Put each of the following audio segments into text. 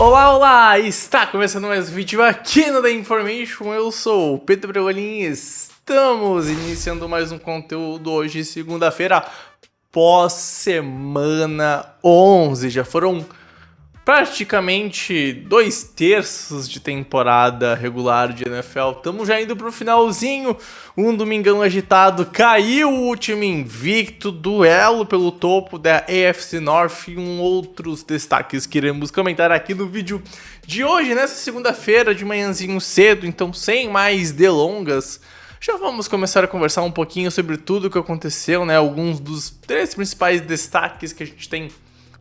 Olá, olá! Está começando mais um vídeo aqui no The Information. Eu sou o Pedro Bregolin e estamos iniciando mais um conteúdo hoje, segunda-feira, pós-semana 11. Já foram praticamente 2/3 de temporada regular de NFL. Estamos já indo pro finalzinho. Um domingão agitado. Caiu o último invicto. Duelo pelo topo da AFC North e outros destaques que iremos comentar aqui no vídeo de hoje, nessa segunda-feira, de manhãzinho cedo. Então, sem mais delongas, já vamos começar a conversar um pouquinho sobre tudo o que aconteceu, né? Alguns dos 3 principais destaques que a gente tem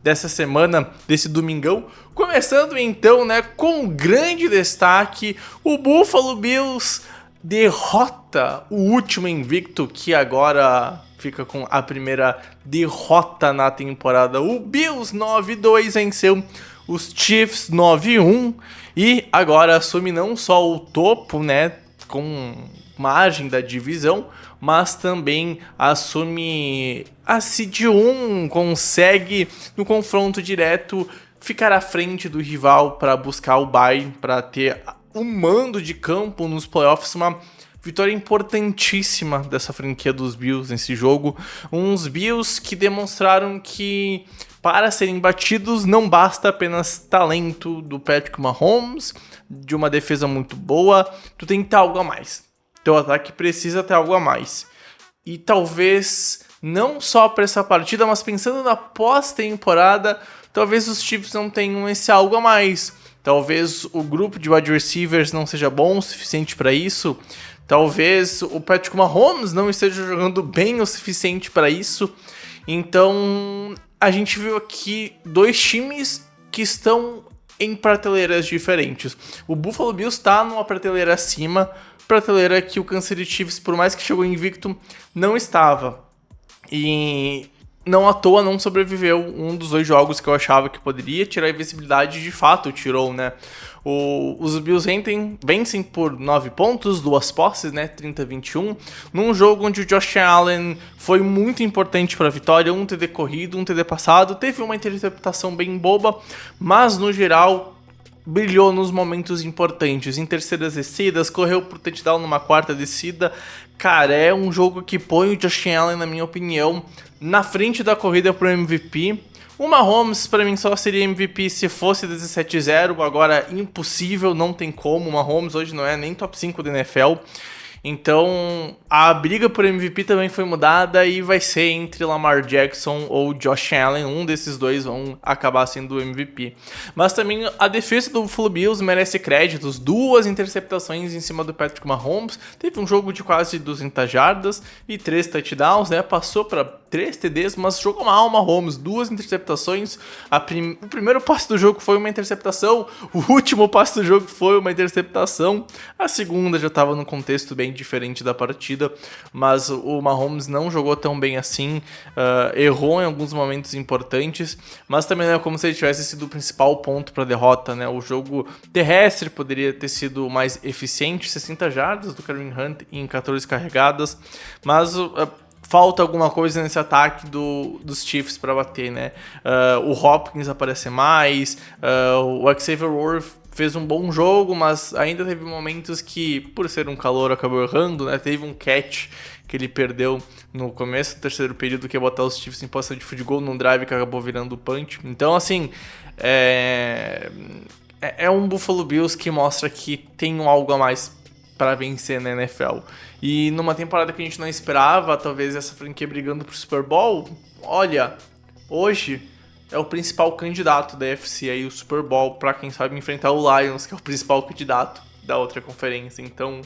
dessa semana, desse domingão. Começando então, né, com um grande destaque, o Buffalo Bills derrota o último invicto, que agora fica com a primeira derrota na temporada. O Bills 9-2 venceu os Chiefs 9-1 e agora assume não só o topo, né, com margem da divisão, mas também assume a seed 1, consegue no confronto direto ficar à frente do rival para buscar o bye, para ter o mando de campo nos playoffs. Uma vitória importantíssima dessa franquia dos Bills nesse jogo. Uns Bills que demonstraram que para serem batidos não basta apenas talento do Patrick Mahomes, de uma defesa muito boa, tu tem que ter algo a mais. Teu ataque precisa ter algo a mais. E talvez, não só para essa partida, mas pensando na pós-temporada, talvez os Chiefs não tenham esse algo a mais. Talvez o grupo de wide receivers não seja bom o suficiente para isso. Talvez o Patrick Mahomes não esteja jogando bem o suficiente para isso. Então, a gente viu aqui 2 times que estão em prateleiras diferentes. O Buffalo Bills está numa prateleira acima, prateleira que o Kansas City Chiefs, por mais que chegou invicto, não estava. E não à toa não sobreviveu um dos 2 jogos que eu achava que poderia tirar a invencibilidade, de fato tirou, né? Os Bills vencem por 9 pontos, 2 posses, né? 30-21, num jogo onde o Josh Allen foi muito importante para a vitória, um TD corrido, um TD passado, teve uma interceptação bem boba, mas no geral brilhou nos momentos importantes, em terceiras descidas, correu pro touchdown numa 4ª descida. Cara, é um jogo que põe o Josh Allen, na minha opinião, na frente da corrida pro MVP. O Mahomes, pra mim, só seria MVP se fosse 17-0, agora impossível, não tem como. O Mahomes hoje não é nem top 5 da NFL. Então, a briga por MVP também foi mudada e vai ser entre Lamar Jackson ou Josh Allen. Um desses 2 vão acabar sendo o MVP. Mas também a defesa do Buffalo Bills merece créditos. 2 interceptações em cima do Patrick Mahomes. Teve um jogo de quase 200 jardas e 3 touchdowns, né? Passou para 3 TDs, mas jogou mal o Mahomes. 2 interceptações. O primeiro passe do jogo foi uma interceptação. O último passe do jogo foi uma interceptação. A segunda já estava num contexto bem diferente da partida, mas o Mahomes não jogou tão bem assim, errou em alguns momentos importantes, mas também não é como se ele tivesse sido o principal ponto para a derrota, né? O jogo terrestre poderia ter sido mais eficiente, 60 jardas do Kareem Hunt em 14 carregadas, mas falta alguma coisa nesse ataque dos Chiefs para bater, né? O Hopkins aparece mais, o Xavier Worth fez um bom jogo, mas ainda teve momentos que, por ser um calor, acabou errando, né? Teve um catch que ele perdeu no começo do terceiro período, que ia botar os Chiefs em posição de field goal num drive que acabou virando punch. Então, assim, é um Buffalo Bills que mostra que tem algo a mais para vencer na NFL. E numa temporada que a gente não esperava, talvez essa franquia brigando pro Super Bowl, olha, hoje é o principal candidato da AFC aí, o Super Bowl, pra quem sabe enfrentar o Lions, que é o principal candidato da outra conferência. Então,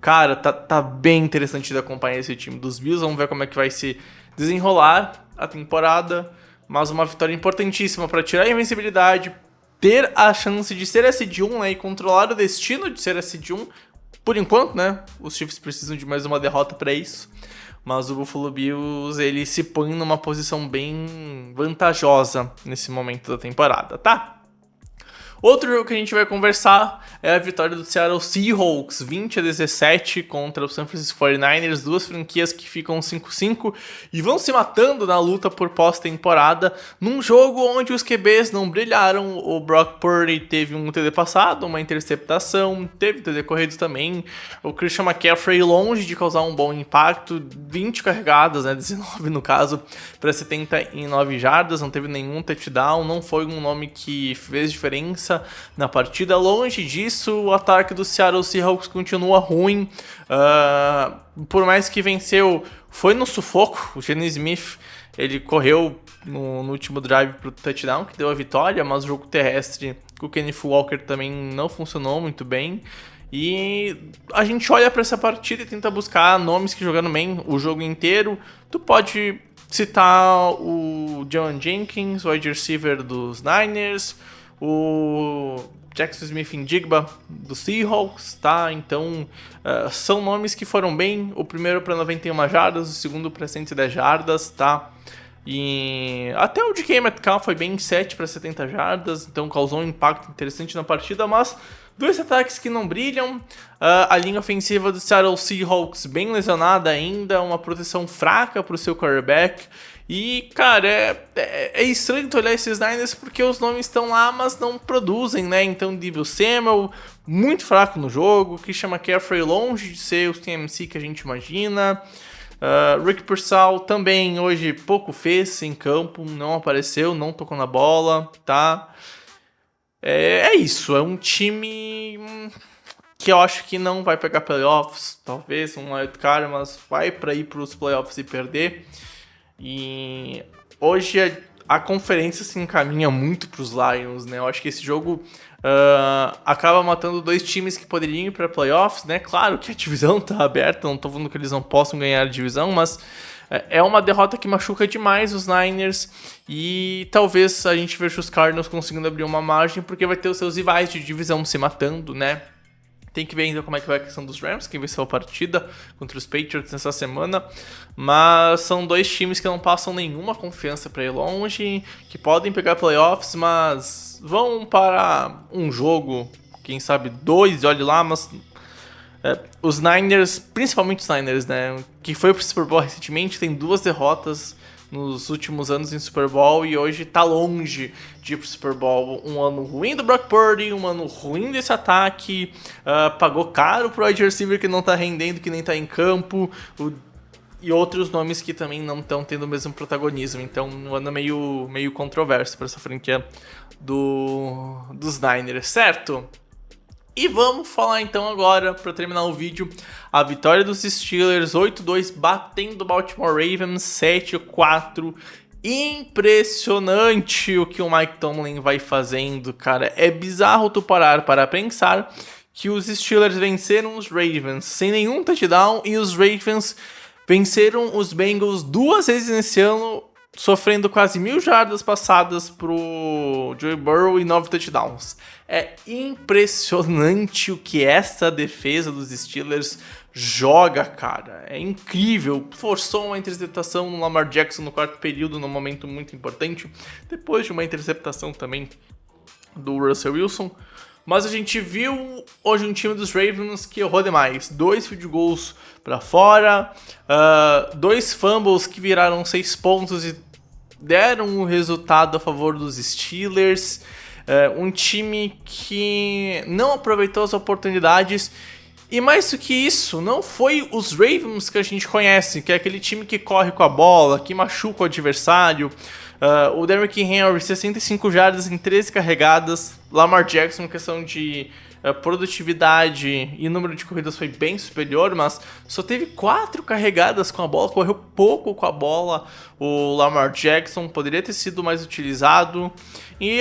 cara, tá bem interessante de acompanhar esse time dos Bills. Vamos ver como é que vai se desenrolar a temporada, mas uma vitória importantíssima para tirar a invencibilidade, ter a chance de ser a seed 1, né, e controlar o destino de ser a seed 1. Por enquanto, né, os Chiefs precisam de mais uma derrota para isso. Mas o Buffalo Bills, ele se põe numa posição bem vantajosa nesse momento da temporada, tá? Outro jogo que a gente vai conversar é a vitória do Seattle Seahawks, 20-17 contra o San Francisco 49ers, duas franquias que ficam 5-5 e vão se matando na luta por pós-temporada, num jogo onde os QBs não brilharam. O Brock Purdy teve um TD passado, uma interceptação, teve TD corrido também. O Christian McCaffrey, longe de causar um bom impacto, 20 carregadas, 19 no caso, para 79 jardas, não teve nenhum touchdown, não foi um nome que fez diferença na partida. Longe disso, o ataque do Seattle Seahawks continua ruim, por mais que venceu, foi no sufoco. O Geno Smith, ele correu no último drive pro touchdown, que deu a vitória, mas o jogo terrestre com o Kenneth Walker também não funcionou muito bem. E a gente olha para essa partida e tenta buscar nomes que jogaram bem o jogo inteiro. Tu pode citar o John Jenkins, o wide receiver dos Niners, o Jackson Smith-Njigba do Seahawks, tá? Então, são nomes que foram bem. O primeiro para 91 jardas, o segundo para 110 jardas, tá? E até o DK Metcalf foi bem, 7 para 70 jardas, então causou um impacto interessante na partida, mas dois ataques que não brilham. A linha ofensiva do Seattle Seahawks bem lesionada ainda, uma proteção fraca para o seu quarterback. E, cara, é estranho tu olhar esses Niners porque os nomes estão lá, mas não produzem, né? Então, Deebo Samuel, muito fraco no jogo. Christian McCaffrey, longe de ser o TMC que a gente imagina. Rick Pearsall também hoje pouco fez em campo, não apareceu, não tocou na bola, tá? É isso, é um time que eu acho que não vai pegar playoffs, talvez um wildcard, mas vai para ir para os playoffs e perder. E hoje a conferência se encaminha muito para os Lions, né? Eu acho que esse jogo acaba matando dois times que poderiam ir para playoffs, né? Claro que a divisão tá aberta, não tô falando que eles não possam ganhar a divisão, mas é uma derrota que machuca demais os Niners e talvez a gente veja os Cardinals conseguindo abrir uma margem, porque vai ter os seus rivais de divisão se matando, né? Tem que ver ainda como é que vai a questão dos Rams, quem venceu a partida contra os Patriots nessa semana. Mas são dois times que não passam nenhuma confiança para ir longe, que podem pegar playoffs, mas vão para um jogo, quem sabe dois, olhe lá, mas os Niners, principalmente os Niners, né, que foi pro Super Bowl recentemente, tem 2 derrotas nos últimos anos em Super Bowl e hoje tá longe de ir pro Super Bowl. Um ano ruim do Brock Purdy, um ano ruim desse ataque, pagou caro pro wide receiver que não tá rendendo, que nem tá em campo, e outros nomes que também não estão tendo o mesmo protagonismo. Então, um ano meio controverso para essa franquia dos Niners, certo? E vamos falar então agora, para terminar o vídeo, a vitória dos Steelers 8-2 batendo o Baltimore Ravens 7-4. Impressionante o que o Mike Tomlin vai fazendo, cara. É bizarro tu parar para pensar que os Steelers venceram os Ravens sem nenhum touchdown e os Ravens venceram os Bengals 2 vezes nesse ano, sofrendo quase 1.000 jardas passadas pro Joe Burrow e 9 touchdowns. É impressionante o que essa defesa dos Steelers joga, cara. É incrível. Forçou uma interceptação no Lamar Jackson no quarto período, num momento muito importante, depois de uma interceptação também do Russell Wilson. Mas a gente viu hoje um time dos Ravens que errou demais. 2 field goals para fora, 2 fumbles que viraram 6 pontos e deram um resultado a favor dos Steelers. Um time que não aproveitou as oportunidades. E mais do que isso, não foi os Ravens que a gente conhece, que é aquele time que corre com a bola, que machuca o adversário. O Derrick Henry, 65 jardas em 13 carregadas. Lamar Jackson, questão de produtividade e número de corridas foi bem superior, mas só teve 4 carregadas com a bola, correu pouco com a bola. O Lamar Jackson poderia ter sido mais utilizado. E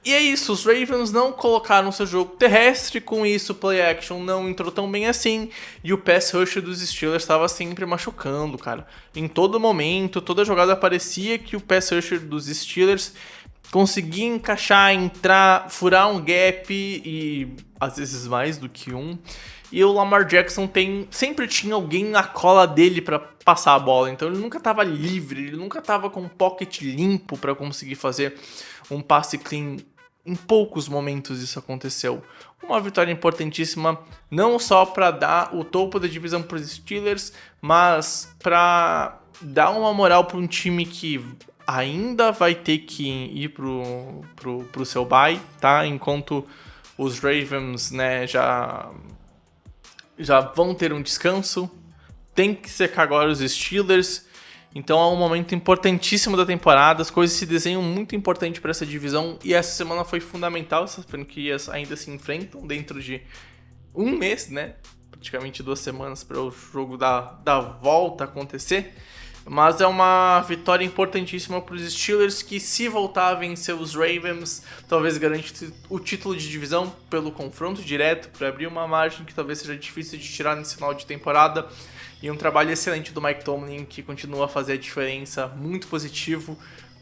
é isso, os Ravens não colocaram seu jogo terrestre, com isso o play action não entrou tão bem assim, e o pass rush dos Steelers estava sempre machucando, cara. Em todo momento, toda jogada parecia que o pass rush dos Steelers conseguia encaixar, entrar, furar um gap, e às vezes mais do que um. E o Lamar Jackson sempre tinha alguém na cola dele para passar a bola, então ele nunca estava livre, ele nunca estava com um pocket limpo para conseguir fazer um passe clean em poucos momentos isso aconteceu. Uma vitória importantíssima, não só para dar o topo da divisão para os Steelers, mas para dar uma moral para um time que ainda vai ter que ir pro seu bye, tá? Enquanto os Ravens, né, já vão ter um descanso. Tem que secar agora os Steelers. Então é um momento importantíssimo da temporada, as coisas se desenham muito importante para essa divisão e essa semana foi fundamental, essas franquias ainda se enfrentam dentro de um mês, né? Praticamente 2 semanas para o jogo da volta acontecer. Mas é uma vitória importantíssima para os Steelers que, se voltar a vencer os Ravens, talvez garante o título de divisão pelo confronto direto, para abrir uma margem que talvez seja difícil de tirar nesse final de temporada. E um trabalho excelente do Mike Tomlin, que continua a fazer a diferença, muito positivo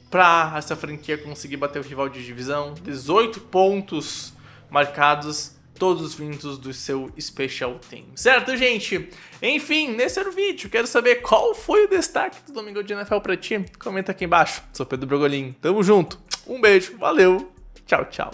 para essa franquia conseguir bater o rival de divisão. 18 pontos marcados, todos vindos do seu Special Team. Certo, gente? Enfim, nesse era o vídeo. Quero saber qual foi o destaque do Domingo de NFL pra ti. Comenta aqui embaixo. Sou Pedro Brogolin. Tamo junto. Um beijo. Valeu. Tchau, tchau.